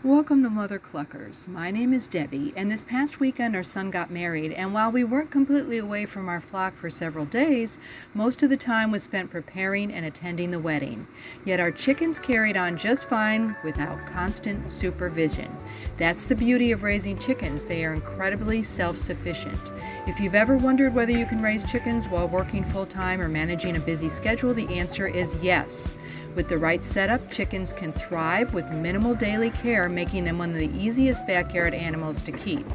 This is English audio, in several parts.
Welcome to Mother Cluckers. My name is Debbie, and this past weekend our son got married, and while we weren't completely away from our flock for several days, most of the time was spent preparing and attending the wedding. Yet our chickens carried on just fine without constant supervision. That's the beauty of raising chickens. They are incredibly self-sufficient. If you've ever wondered whether you can raise chickens while working full-time or managing a busy schedule, the answer is yes. With the right setup, chickens can thrive with minimal daily care, making them one of the easiest backyard animals to keep.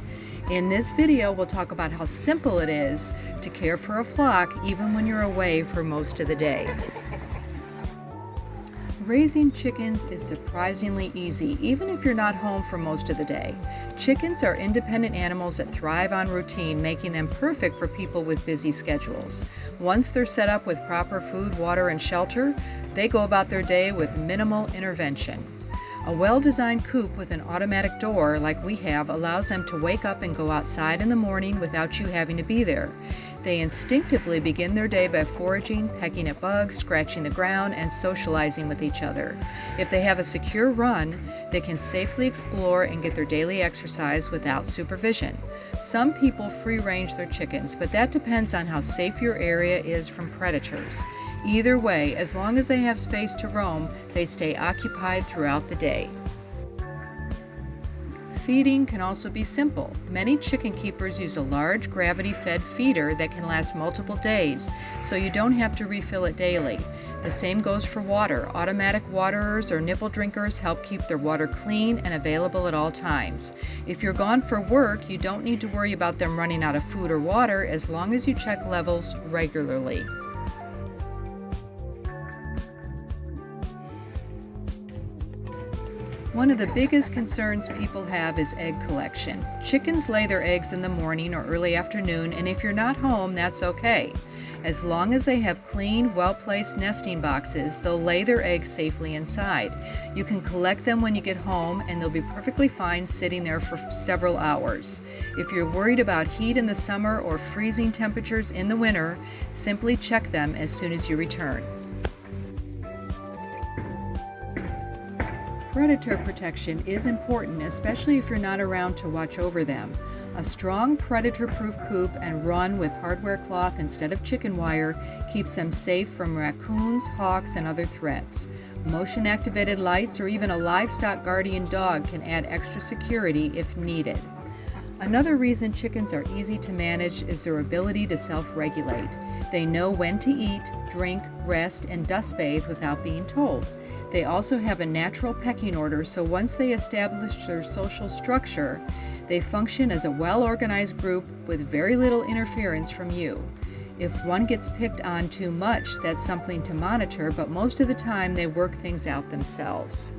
In this video, we'll talk about how simple it is to care for a flock even when you're away for most of the day. Raising chickens is surprisingly easy, even if you're not home for most of the day. Chickens are independent animals that thrive on routine, making them perfect for people with busy schedules. Once they're set up with proper food, water, and shelter, they go about their day with minimal intervention. A well-designed coop with an automatic door like we have allows them to wake up and go outside in the morning without you having to be there. They instinctively begin their day by foraging, pecking at bugs, scratching the ground, and socializing with each other. If they have a secure run, they can safely explore and get their daily exercise without supervision. Some people free-range their chickens, but that depends on how safe your area is from predators. Either way, as long as they have space to roam, they stay occupied throughout the day. Feeding can also be simple. Many chicken keepers use a large gravity-fed feeder that can last multiple days, so you don't have to refill it daily. The same goes for water. Automatic waterers or nipple drinkers help keep their water clean and available at all times. If you're gone for work, you don't need to worry about them running out of food or water as long as you check levels regularly. One of the biggest concerns people have is egg collection. Chickens lay their eggs in the morning or early afternoon, and if you're not home, that's okay. As long as they have clean, well-placed nesting boxes, they'll lay their eggs safely inside. You can collect them when you get home, and they'll be perfectly fine sitting there for several hours. If you're worried about heat in the summer or freezing temperatures in the winter, simply check them as soon as you return. Predator protection is important, especially if you're not around to watch over them. A strong predator-proof coop and run with hardware cloth instead of chicken wire keeps them safe from raccoons, hawks, and other threats. Motion-activated lights or even a livestock guardian dog can add extra security if needed. Another reason chickens are easy to manage is their ability to self-regulate. They know when to eat, drink, rest, and dust bathe without being told. They also have a natural pecking order, so once they establish their social structure, they function as a well-organized group with very little interference from you. If one gets picked on too much, that's something to monitor, but most of the time they work things out themselves.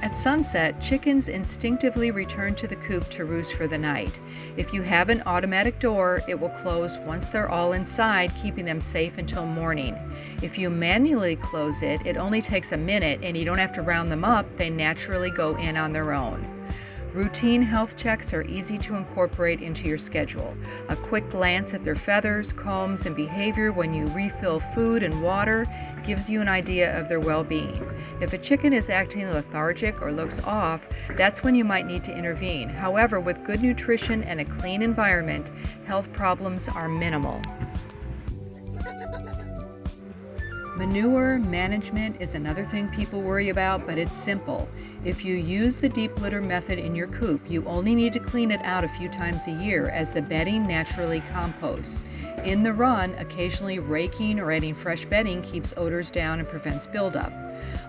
At sunset, chickens instinctively return to the coop to roost for the night. If you have an automatic door, it will close once they're all inside, keeping them safe until morning. If you manually close it, it only takes a minute and you don't have to round them up. They naturally go in on their own. Routine health checks are easy to incorporate into your schedule. A quick glance at their feathers, combs, and behavior when you refill food and water gives you an idea of their well-being. If a chicken is acting lethargic or looks off, that's when you might need to intervene. However, with good nutrition and a clean environment, health problems are minimal. Manure management is another thing people worry about, but it's simple. If you use the deep litter method in your coop, you only need to clean it out a few times a year as the bedding naturally composts. In the run, occasionally raking or adding fresh bedding keeps odors down and prevents buildup.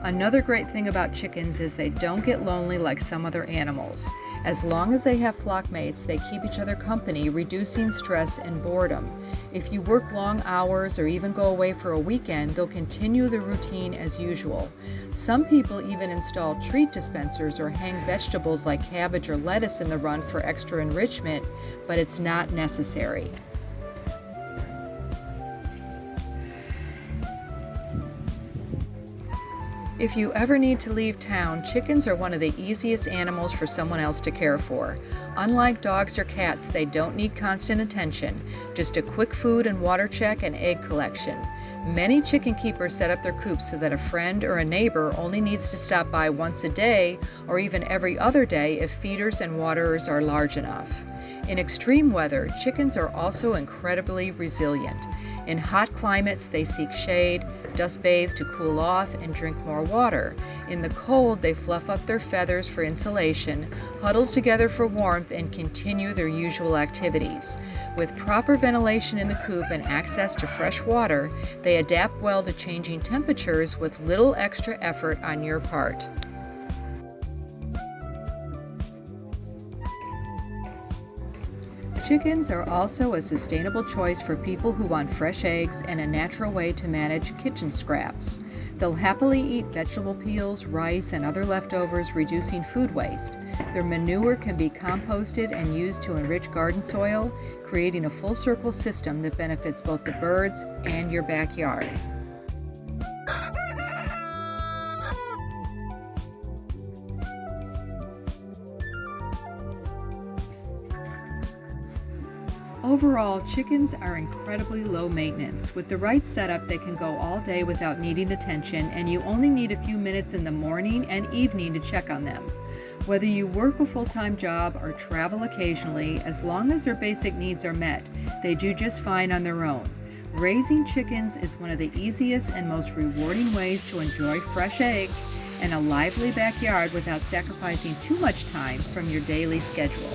Another great thing about chickens is they don't get lonely like some other animals. As long as they have flock mates, they keep each other company, reducing stress and boredom. If you work long hours or even go away for a weekend, they'll continue the routine as usual. Some people even install treat dispensers or hang vegetables like cabbage or lettuce in the run for extra enrichment, but it's not necessary. If you ever need to leave town, chickens are one of the easiest animals for someone else to care for. Unlike dogs or cats, they don't need constant attention, just a quick food and water check and egg collection. Many chicken keepers set up their coops so that a friend or a neighbor only needs to stop by once a day or even every other day if feeders and waterers are large enough. In extreme weather, chickens are also incredibly resilient. In hot climates, they seek shade, dust bathe to cool off, and drink more water. In the cold, they fluff up their feathers for insulation, huddle together for warmth, and continue their usual activities. With proper ventilation in the coop and access to fresh water, they adapt well to changing temperatures with little extra effort on your part. Chickens are also a sustainable choice for people who want fresh eggs and a natural way to manage kitchen scraps. They'll happily eat vegetable peels, rice, and other leftovers, reducing food waste. Their manure can be composted and used to enrich garden soil, creating a full circle system that benefits both the birds and your backyard. Overall, chickens are incredibly low maintenance. With the right setup, they can go all day without needing attention, and you only need a few minutes in the morning and evening to check on them. Whether you work a full-time job or travel occasionally, as long as their basic needs are met, they do just fine on their own. Raising chickens is one of the easiest and most rewarding ways to enjoy fresh eggs and a lively backyard without sacrificing too much time from your daily schedule.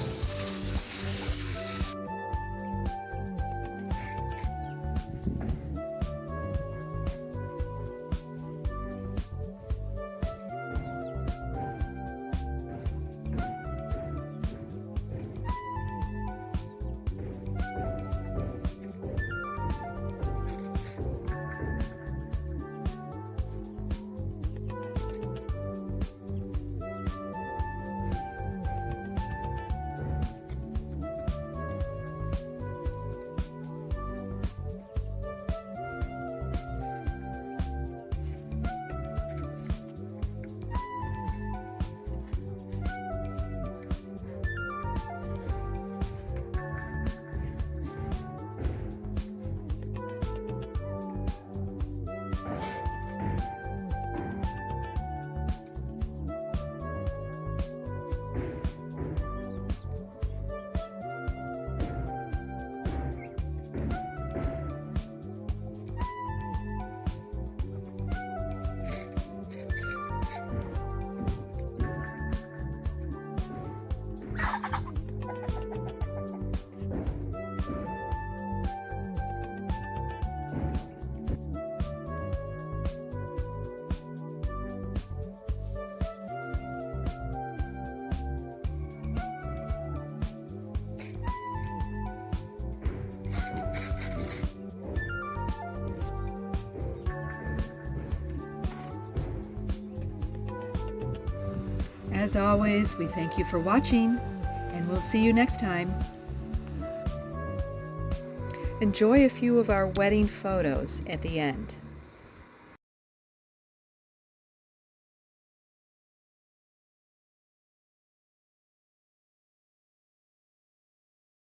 As always, we thank you for watching, and we'll see you next time. Enjoy a few of our wedding photos at the end.